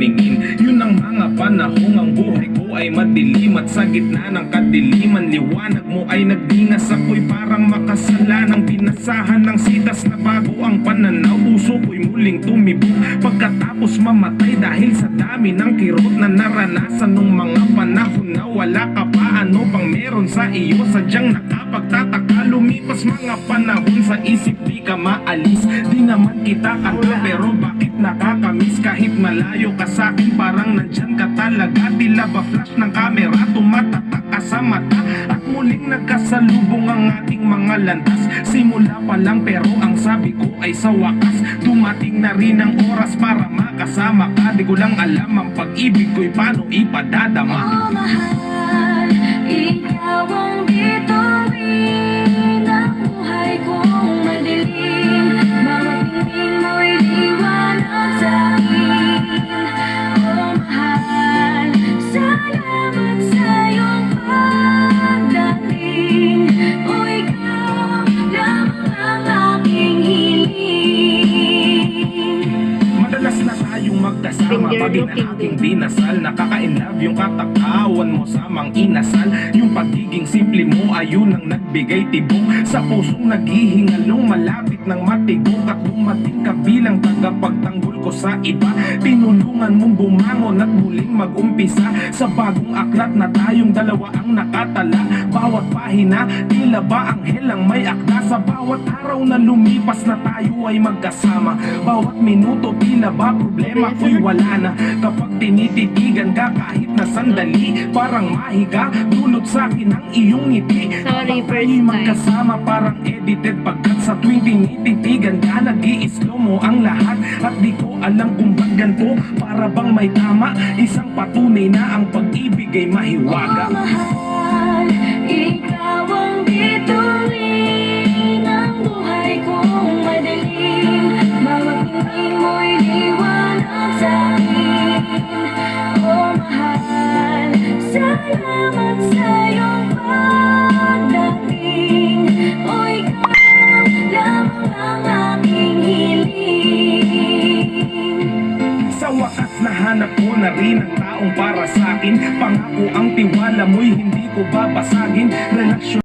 paningin. Yun ang mga panahong ang buhay ko ay madilim, at sa gitna ng kadiliman liwanag mo ay nagdinas. Ako'y parang makasalanang binasahan ng sitas na bago ang pananaw. Puso ko'y muling tumibok pagkatapos mamatay dahil sa dami ng kirot na naranasan nung mga panahon na wala ka pa. Ano bang meron sa iyo? Sadyang nakapagtataka. Lumipas mga panahon sa isip di ka maalis. Di naman kita kanta pero bakit nakakamiss? Kahit malayo ka sa'kin parang nandyan ka talaga. Tila ba flash ng camera tumatatak ka sa mata. At muling nagkasalubong ang ating mga landas. Simula pa lang pero ang sabi ko ay sa wakas dumating na rin ang oras para makasama ka. Di ko lang alam ang pag-ibig ko'y paano ipadadama. Oh mahal, ikaw ang bituin ng buhay kong madilim. Mga tingin mo'y liwanag sa'kin. Oh mahal, salamat sa iyong pagdating. Oh ikaw lamang ang aking hiling. Madalas na tayong magkasama pag aking dinasal. Nakaka-inlove yung katakawan mo sa mang inasal. Yung pagiging simple mo ayun ang nagbigay tibok sa pusong naghihingalong malapit ng matigok. At dumating ka bilang tagapagtanggol ko sa iba. Tinulungan mong bumangon at muling mag-umpisa sa bagong aklat na tayong dalawa ang nakatala. Bawat pahina tila ba anghel ang may akda. Sa bawat araw na lumipas na tayo ay magkasama. Bawat minuto tila ba problema ko'y wala na. Kapag tinititigan ka kahit na sandali, parang mahiga dulot sa'kin ang iyong ngiti. Sorry, Kapag first tayo'y time. magkasama parang edited. Pagkat sa tuwing tinititigan ka nag-i-slow mo ang lahat. At di ko alam kung ba't ganito, para bang may tama. Isang patunay na ang pag-ibig ay mahiwaga. Oh mahal, ikaw ang bituin ng buhay kong madilim. Mga tingin mo'y liwanag sa'kin. Oh mahal, salamat sa iyong pagdating. Oh ikaw lamang ang aking hiling. Sa wakas nahanap ko na rin ang taong para sa'kin. Pangako ang tiwala mo'y hindi ko babasagin. Relasyon